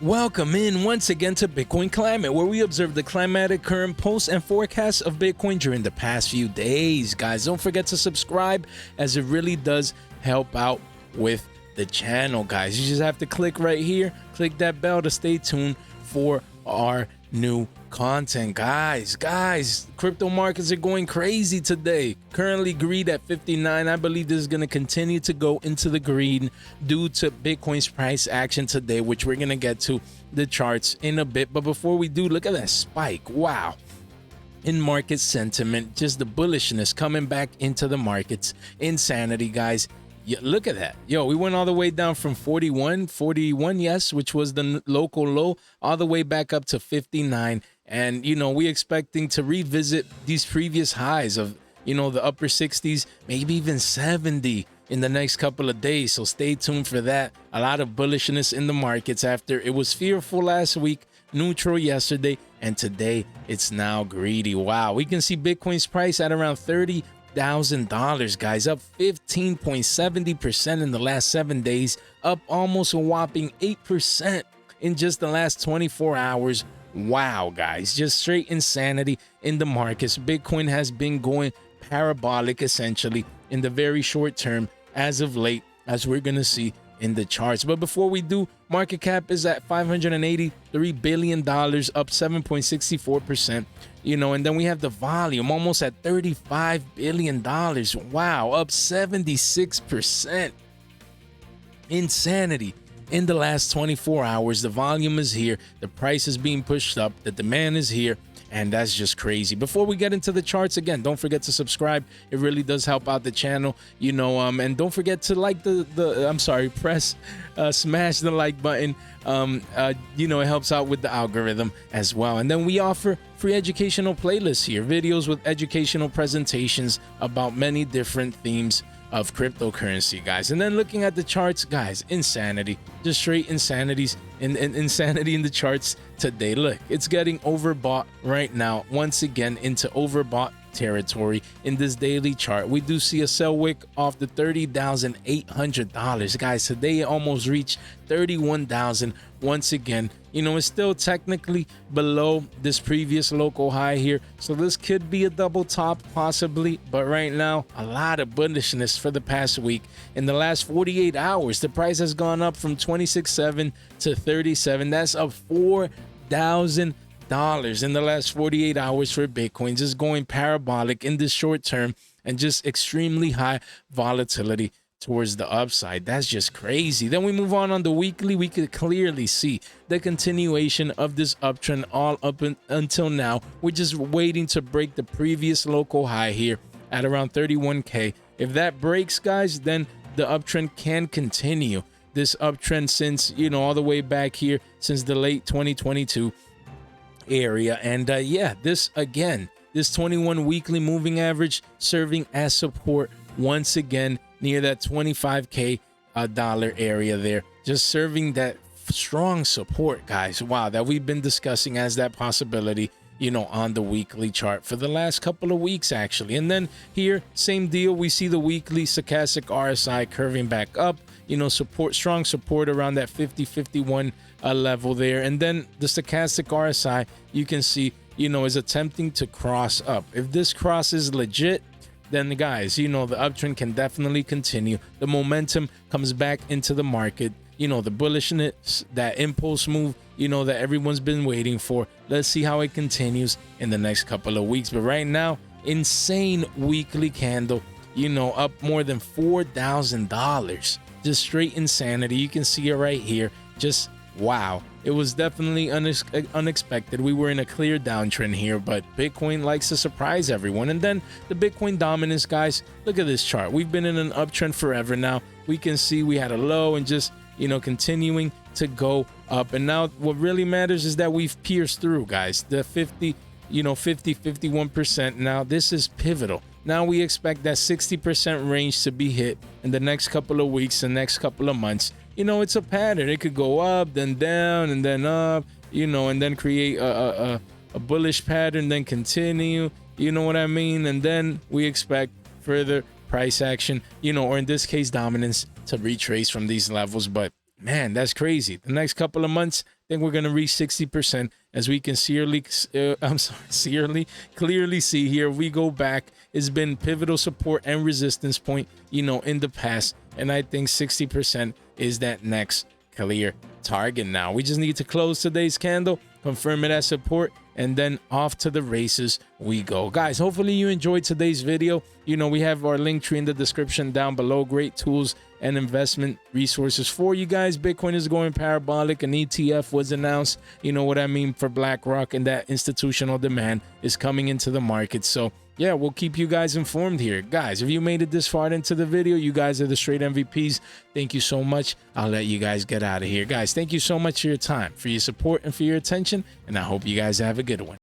Welcome in once again to Bitcoin Climate, where we observe the climatic current pulse and forecasts of Bitcoin during the past few days. Guys, don't forget to subscribe, as it really does help out with the channel, guys. You just have to click right here, click that bell to stay tuned for our new content. Guys, crypto markets are going crazy today. Currently greed at 59. I believe this is going to continue to go into the green due to Bitcoin's price action today, which we're going to get to the charts in a bit. But before we do, look at that spike. Wow. In market sentiment, just the bullishness coming back into the markets. Insanity, guys. Yeah, look at that. Yo, we went all the way down from 41, yes, which was the local low, all the way back up to 59. And, we're expecting to revisit these previous highs of, the upper 60s, maybe even 70 in the next couple of days. So stay tuned for that. A lot of bullishness in the markets after it was fearful last week, neutral yesterday, and today it's now greedy. Wow, we can see Bitcoin's price at around $30,000, guys, up 15.70% in the last 7 days, up almost a whopping 8% in just the last 24 hours. Wow, guys, just straight insanity in the markets. Bitcoin has been going parabolic essentially in the very short term as of late, as we're gonna see in the charts. But before we do, market cap is at $583 billion, up 7.64%. And then we have the volume almost at $35 billion. Wow, up 76%. Insanity. In the last 24 hours, the volume is here, the price is being pushed up, the demand is here, and that's just crazy. Before we get into the charts, again, don't forget to subscribe. It really does help out the channel, and don't forget to like smash the like button. It helps out with the algorithm as well. And then we offer free educational playlists here, videos with educational presentations about many different themes of cryptocurrency, guys. And then looking at the charts, guys, insanity, just straight insanities insanity in the charts today. Look, it's getting overbought right now, once again into overbought territory. In this daily chart, we do see a sell wick off the $30,800, guys. Today it almost reached $31,000 once again. It's still technically below this previous local high here, so this could be a double top possibly, but right now a lot of bullishness for the past week. In the last 48 hours, the price has gone up from 26.7 to 37. That's up $4,000 in the last 48 hours for Bitcoin. Just going parabolic in the short term and just extremely high volatility towards the upside. That's just crazy. Then we move on the weekly. We could clearly see the continuation of this uptrend all up until now. We're just waiting to break the previous local high here at around 31K. If that breaks, guys, then the uptrend can continue. This uptrend since, all the way back here since the late 2022 area. And this 21 weekly moving average serving as support once again near that 25K dollar area there, just serving that strong support, guys. Wow, that we've been discussing as that possibility, on the weekly chart for the last couple of weeks actually. And then here, same deal, we see the weekly stochastic RSI curving back up, strong support around that 50-51 level there. And then the stochastic RSI, you can see, is attempting to cross up. If this cross is legit, then guys, the uptrend can definitely continue. The momentum comes back into the market, the bullishness, that impulse move, that everyone's been waiting for. Let's see how it continues in the next couple of weeks. But right now, insane weekly candle, up more than $4,000. Just straight insanity. You can see it right here. Just wow. It was definitely unexpected. We were in a clear downtrend here, but Bitcoin likes to surprise everyone. And then the Bitcoin dominance, guys, look at this chart. We've been in an uptrend forever now. We can see we had a low and just, continuing to go up. And now what really matters is that we've pierced through, guys, the 51%. Now this is pivotal. Now we expect that 60% range to be hit in the next couple of weeks, the next couple of months. It's a pattern. It could go up, then down, and then up, and then create a bullish pattern, then continue, you know what I mean? And then we expect further price action, or in this case, dominance to retrace from these levels. But man, that's crazy. The next couple of months, think we're going to reach 60%, as we can clearly see here. We go back, it's been pivotal support and resistance point, in the past. And I think 60% is that next clear target. Now we just need to close today's candle, confirm it as support, and then off to the races we go. Guys, hopefully you enjoyed today's video. We have our link tree in the description down below. Great tools and investment resources for you guys. Bitcoin is going parabolic. An ETF was announced, what I mean, for BlackRock, and that institutional demand is coming into the market. So yeah, we'll keep you guys informed here. Guys, if you made it this far into the video, you guys are the straight MVPs. Thank you so much. I'll let you guys get out of here. Guys, thank you so much for your time, for your support, and for your attention, and I hope you guys have a good one.